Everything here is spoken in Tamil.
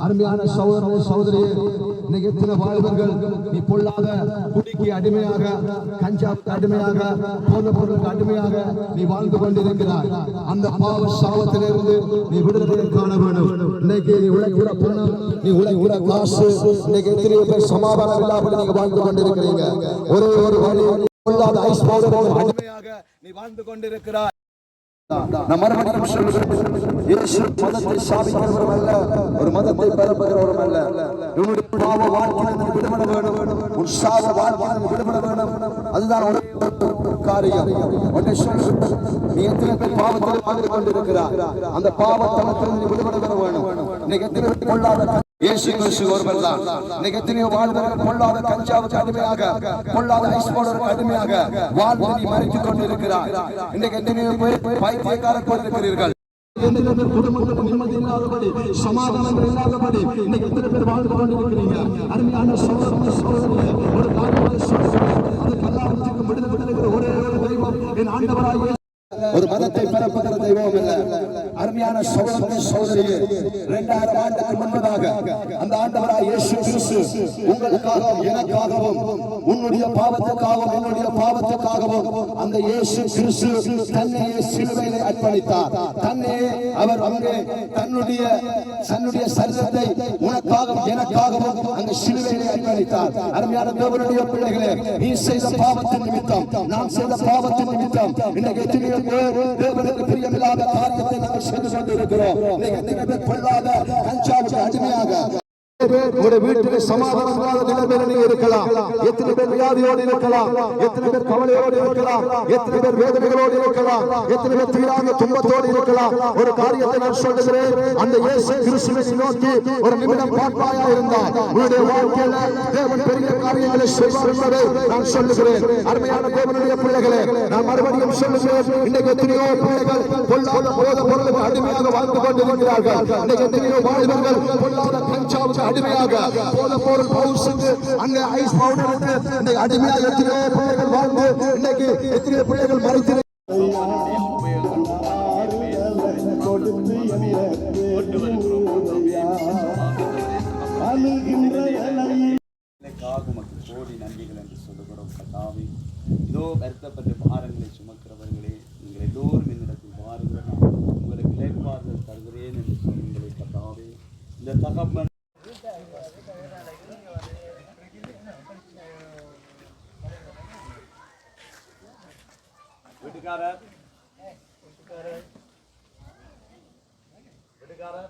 அருமையான சகோதரனே சகோதரியே, இன்னைக்கு எத்தனை வாலிபர்கள் நீ பொல்லாத குடிக்கு அடிமையாக, கஞ்சாவுக்கு அடிமையாக, போதை பொருளுக்கு அடிமையாக நீ வாழ்ந்து கொண்டிருக்கிறாய். அந்த பாவ சாபத்திலிருந்து நீ விடுதலை காண வேண்டும். இன்னைக்கு நீ உழைக்கிற பணம், நீ உழைக்கிற காசு, இன்னைக்கு எத்தனையோ பேர் சமாதானம் இல்லாமல் நீங்க வாழ்ந்து கொண்டிருக்கிறீங்க. ஒரே ஒரு வழி, பொல்லாத ஐஸ் பவுடர் அடிமையாக நீ வாழ்ந்து கொண்டிருக்கிறாய். இயேசு மதத்தை சாபிக்கிறவரும் அல்ல, ஒரு மதத்தை பரப்புகிறவரும் அல்ல. உன்னுடைய பாவ வாழ்க்கையிலிருந்து விடுபட வேண்டும், உன் சாப வாழ்க்கையிலிருந்து விடுபட வேண்டும். அதுதான் ஒரு காரியம். நீ எத்தனை பேர் பாவத்தில் வாழ்ந்து கொண்டிருக்கிறார், அந்த பாவத்தனத்திலிருந்து விடுபட பெற வேண்டும். இன்னைக்கு எத்தனை பேர் பொல்லாத இயேசு கிறிஸ்து ஒருவர் தான். இன்னைக்கு எத்தனையோ வாழ்வர்கள் பொல்லாத கஞ்சாவுக்கு அடிமையாக, பொல்லாத ஐஸ் பவுடருக்கு அடிமையாக வாழ்ந்து நீ மறைத்துக் கொண்டிருக்கிறார். இன்னைக்கு எத்தனையோ பேர் பைத்தியக்காரர் போட்டிருக்கிறீர்கள். குடும்பத்துக்கு நிம்மதி இல்லாதபடி, சமாதானங்கள் இல்லாதபடி இன்னைக்கு எத்தனை பேர் வாழ்ந்து கொண்டிருக்கிறீங்க. அருமையான சகோதரனே சகோதரியே, ஒரு காரியத்தை சொல்லுகிறேன். அதுக்கு எல்லாவற்றுக்கும் விடுதலை ஒரே ஒரு தெய்வம் என் ஆண்டவராகிய ஒரு மதத்தை பரப்புகிற தெய்வம் அல்ல. அருமையான சகோதரனே சகோதரியே, 2000 ஆண்டுக்கு முன்பதாக அந்த ஆண்டவராகிய இயேசு கிறிஸ்து உங்களுக்காகவும் எனக்காகவும், உன்னுடைய பாவத்துக்காகவும் என்னுடைய பாவத்துக்காகவும் அந்த இயேசு கிறிஸ்து தன்னையே சிலுவையிலே அர்ப்பணித்தார். தன்னையே அவர் அங்கே தன்னுடைய சரீரத்தை உனக்காகவும் எனக்காகவும் அந்த சிலுவையிலே அர்ப்பணித்தார். அருமையான தேவனுடைய பிள்ளைகளே, நீ செய்த பாவத்தின் நிமித்தம், நான் செய்த பாவத்தின் நிமித்தம் இன்னைக்கு எத்தனையோ தேவனுக்கு பிரியமில்லாத காரியத்தை நாங்கள் செய்து கொண்டிருக்கிறோம். பொல்லாத கஞ்சாவுக்கு அடிமையாக உங்களுடைய வீட்டிலே சமாதானம் இல்லாத நிலைமையில நீங்க இருக்கலாம். எத்தனை பேர் வியாதியோடு இருக்கலாம், எத்தனை பேர் கவலையோடு இருக்கலாம், எத்தனை பேர் வேதனைகளோடு இருக்கலாம், எத்தனை பேர் தீராத துன்பத்தோடு இருக்கலாம். ஒரு காரியத்தை நான் சொல்லுகிறேன், அந்த இயேசு கிறிஸ்துவை நோக்கி ஒரு நிமிடம் பார்ப்பாயா இருந்தால் உன்னுடைய வாழ்க்கையில தேவன் பெரிய காரியங்களை செய்வார் என்பதை நான் சொல்லுகிறேன். அருமையான தேவனுடைய பிள்ளைகளே, நான் மறுபடியும் சொல்லுகிறேன், இன்னைக்கு எத்தனையோ பிள்ளைகள் பொல்லாத போதை பொருளுக்கு அடிமையாக வாழ்ந்து கொண்டிருக்கிறார்கள். இன்னைக்கு எத்தனையோ வாலிபர்கள் பொல்லாத கஞ்சாவுக்கு அடிமையாக, போதை பொருள் பவுசுக்கு, அங்க ஐஸ் பவுடருக்கு இன்னைக்கு அடிமையாக எத்தனையோ பிள்ளைகள் வாழ்ந்து இன்னைக்கு எத்தனையோ பிள்ளைகள் மறைத்து கோடி நன்றிகள் என்று சொல்லுகிறோம். கர்த்தாவே, இதோ வருத்தப்பட்ட பாரங்களை சுமக்கிறவர்களே, நீங்கள் எல்லோரும் என்னிடத்தில் வாருங்கள், உங்களுக்கு இளைப்பாறுதல் தருகிறேன் என்று சொல்லுங்களே. கர்த்தாவே, இந்த தகப்பன் வீட்டுக்காரர் வீட்டுக்காரர்